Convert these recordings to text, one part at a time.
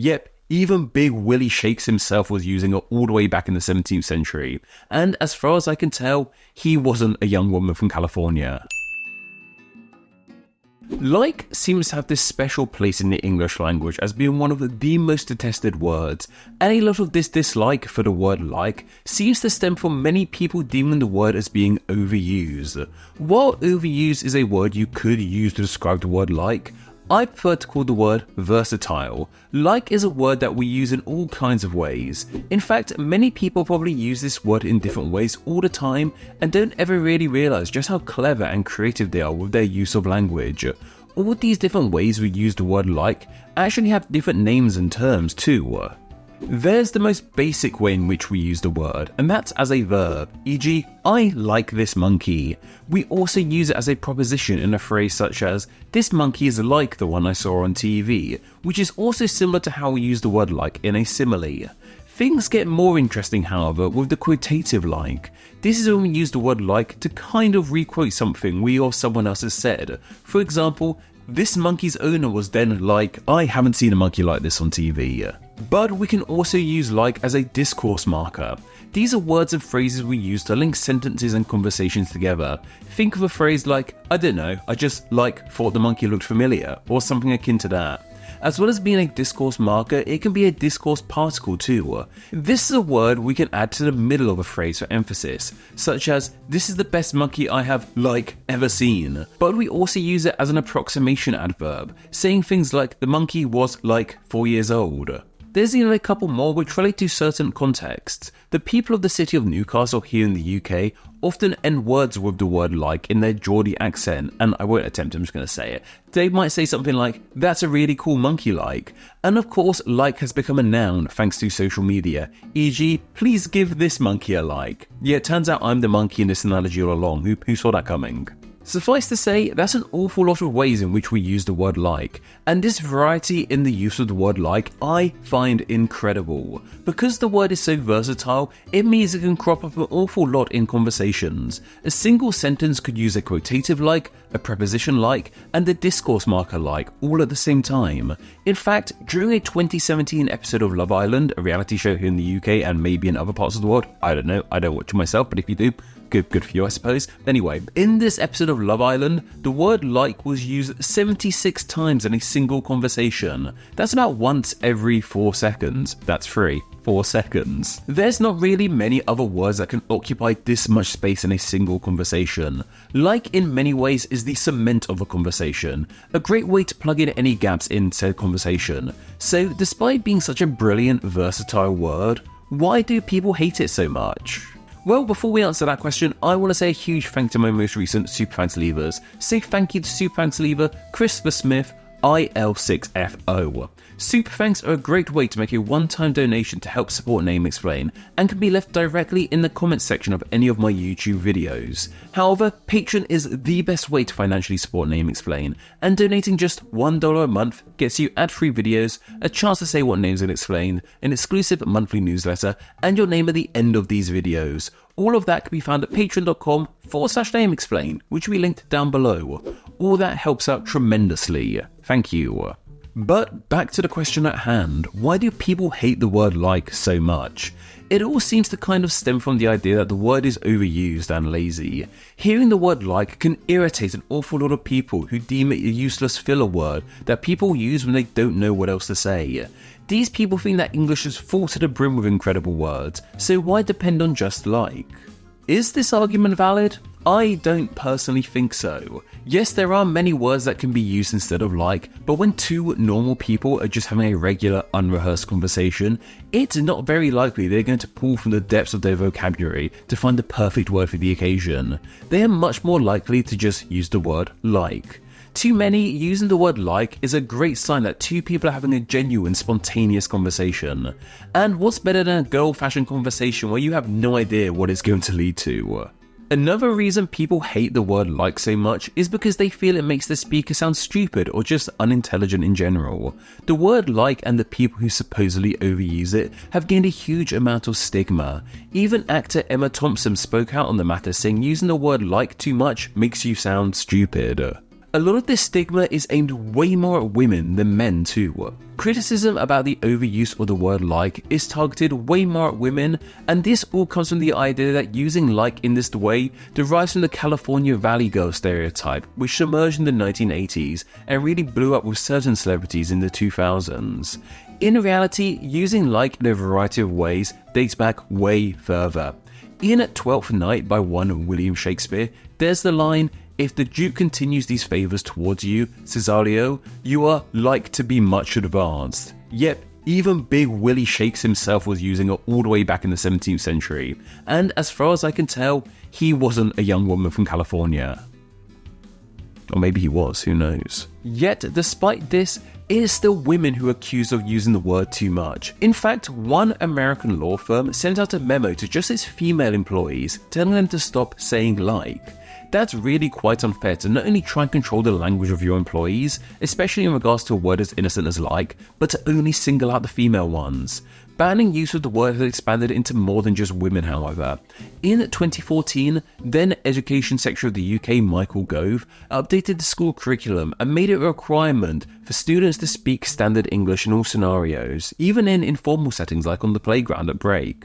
Yep, even Big Willie Shakes himself was using it all the way back in the 17th century, and as far as I can tell, he wasn't a young woman from California. Like seems to have this special place in the English language as being one of the most detested words, and a lot of this dislike for the word like seems to stem from many people deeming the word as being overused. While overused is a word you could use to describe the word like, I prefer to call the word versatile. Like is a word that we use in all kinds of ways. In fact, many people probably use this word in different ways all the time and don't ever really realize just how clever and creative they are with their use of language. All these different ways we use the word like actually have different names and terms too. There's the most basic way in which we use the word, and that's as a verb, e.g., I like this monkey. We also use it as a proposition in a phrase such as, this monkey is like the one I saw on TV, which is also similar to how we use the word like in a simile. Things get more interesting, however, with the quotative like. This is when we use the word like to kind of requote something we or someone else has said. For example, this monkey's owner was then like, I haven't seen a monkey like this on TV. But we can also use like as a discourse marker. These are words and phrases we use to link sentences and conversations together. Think of a phrase like, I don't know, I just thought the monkey looked familiar, or something akin to that. As well as being a discourse marker, it can be a discourse particle too. This is a word we can add to the middle of a phrase for emphasis, such as, this is the best monkey I have, ever seen. But we also use it as an approximation adverb, saying things like, the monkey was 4 years old. There's even a couple more which relate to certain contexts. The people of the city of Newcastle here in the UK often end words with the word like in their Geordie accent, and I won't attempt, I'm just going to say it. They might say something like, that's a really cool monkey like. And of course, like has become a noun thanks to social media, e.g., please give this monkey a like. Yeah, it turns out I'm the monkey in this analogy all along, who saw that coming? Suffice to say, that's an awful lot of ways in which we use the word like, and this variety in the use of the word like I find incredible. Because the word is so versatile, it means it can crop up an awful lot in conversations. A single sentence could use a quotative like, a preposition like, and a discourse marker like, all at the same time. In fact, during a 2017 episode of Love Island, a reality show here in the UK and maybe in other parts of the world, I don't know, I don't watch it myself, but if you do, good for you, I suppose. Anyway, in this episode of Love Island, the word like was used 76 times in a single conversation. That's about once every 4 seconds. That's 4 seconds. There's not really many other words that can occupy this much space in a single conversation. Like in many ways is the cement of a conversation, a great way to plug in any gaps in said conversation. So despite being such a brilliant, versatile word, why do people hate it so much? Well, before we answer that question, I want to say a huge thank you to my most recent Superthanks leavers. Say thank you to Superthanks leaver Christopher Smith, IL6FO. Superthanks are a great way to make a one-time donation to help support Name Explain, and can be left directly in the comments section of any of my YouTube videos. However, Patreon is the best way to financially support Name Explain, and donating just $1 a month gets you ad-free videos, a chance to say what names will explain, an exclusive monthly newsletter, and your name at the end of these videos. All of that can be found at patreon.com/nameexplain, which will be linked down below. All that helps out tremendously. Thank you. But back to the question at hand, why do people hate the word like so much? It all seems to kind of stem from the idea that the word is overused and lazy. Hearing the word like can irritate an awful lot of people who deem it a useless filler word that people use when they don't know what else to say. These people think that English is full to the brim with incredible words, so why depend on just like? Is this argument valid? I don't personally think so. Yes, there are many words that can be used instead of like, but when two normal people are just having a regular, unrehearsed conversation, it's not very likely they're going to pull from the depths of their vocabulary to find the perfect word for the occasion. They are much more likely to just use the word like. Too many using the word like is a great sign that two people are having a genuine, spontaneous conversation. And what's better than a good old-fashioned conversation where you have no idea what it's going to lead to? Another reason people hate the word like so much is because they feel it makes the speaker sound stupid or just unintelligent in general. The word like and the people who supposedly overuse it have gained a huge amount of stigma. Even actor Emma Thompson spoke out on the matter, saying using the word like too much makes you sound stupid. A lot of this stigma is aimed way more at women than men too. Criticism about the overuse of the word like is targeted way more at women, and this all comes from the idea that using like in this way derives from the California Valley girl stereotype, which emerged in the 1980s and really blew up with certain celebrities in the 2000s. In reality, using like in a variety of ways dates back way further. In Twelfth Night by one William Shakespeare, there's the line, "If the Duke continues these favours towards you, Cesario, you are like to be much advanced." Yet, even Big Willie Shakes himself was using it all the way back in the 17th century, and as far as I can tell, he wasn't a young woman from California. Or maybe he was, who knows. Yet, despite this, it is still women who are accused of using the word too much. In fact, one American law firm sent out a memo to just its female employees, telling them to stop saying like. That's really quite unfair to not only try and control the language of your employees, especially in regards to a word as innocent as like, but to only single out the female ones. Banning use of the word has expanded into more than just women, however. In 2014, then Education Secretary of the UK Michael Gove updated the school curriculum and made it a requirement for students to speak standard English in all scenarios, even in informal settings like on the playground at break.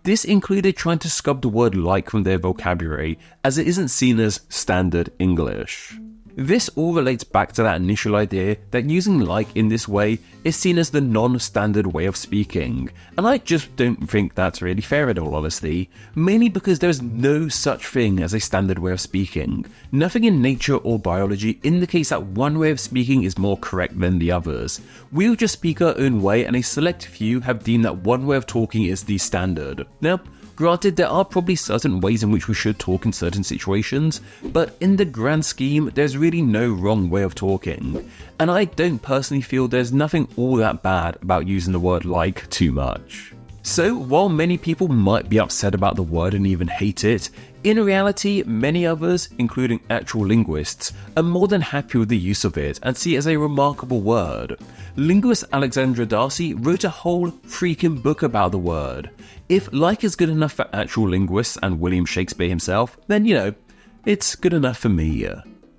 This included trying to scrub the word like from their vocabulary, as it isn't seen as standard English. This all relates back to that initial idea that using like in this way is seen as the non-standard way of speaking, and I just don't think that's really fair in all honesty, mainly because there's no such thing as a standard way of speaking. Nothing in nature or biology indicates that one way of speaking is more correct than the others. We'll just speak our own way, and a select few have deemed that one way of talking is the standard. Now, granted, there are probably certain ways in which we should talk in certain situations, but in the grand scheme, there's really no wrong way of talking. And I don't personally feel there's nothing all that bad about using the word like too much. So, while many people might be upset about the word and even hate it, in reality, many others, including actual linguists, are more than happy with the use of it and see it as a remarkable word. Linguist Alexandra Darcy wrote a whole freaking book about the word. If like is good enough for actual linguists and William Shakespeare himself, then it's good enough for me.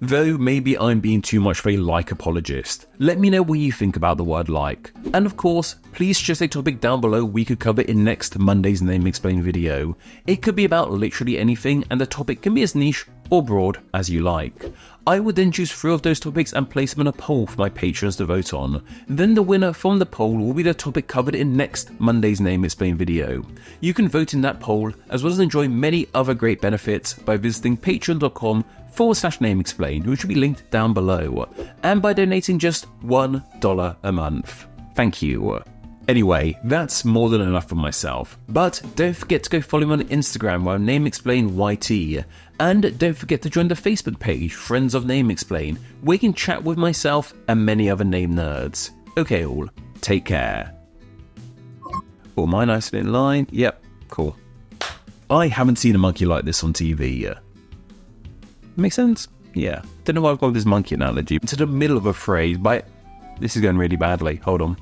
Though maybe I'm being too much of a like apologist. Let me know what you think about the word like. And of course, please suggest a topic down below we could cover in next Monday's Name Explain video. It could be about literally anything, and the topic can be as niche or broad as you like. I would then choose 3 of those topics and place them in a poll for my patrons to vote on. Then the winner from the poll will be the topic covered in next Monday's Name Explain video. You can vote in that poll, as well as enjoy many other great benefits by visiting patreon.com/nameexplain, which will be linked down below, and by donating just $1 a month. Thank you. Anyway, that's more than enough for myself, but don't forget to go follow me on Instagram where I'm NameExplainYT, and don't forget to join the Facebook page, Friends of Name Explain, where you can chat with myself and many other name nerds. Okay all, take care. Oh, my nice in line? Yep, cool. I haven't seen a monkey like this on TV yet. Make sense? Yeah. Don't know why I've got this monkey analogy into the middle of a phrase, but this is going really badly. Hold on.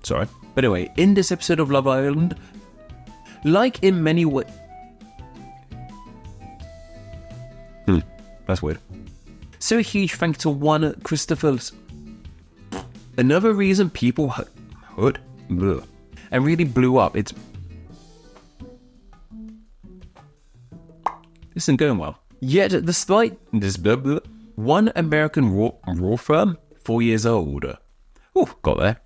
Sorry. But anyway, in this episode of Love Island, like in many ways... That's weird. So a huge thank you to one Christopher... Another reason people heard and really blew up, it's... This isn't going well. Yet, despite this one American raw firm, 4 years old. Oh, got there.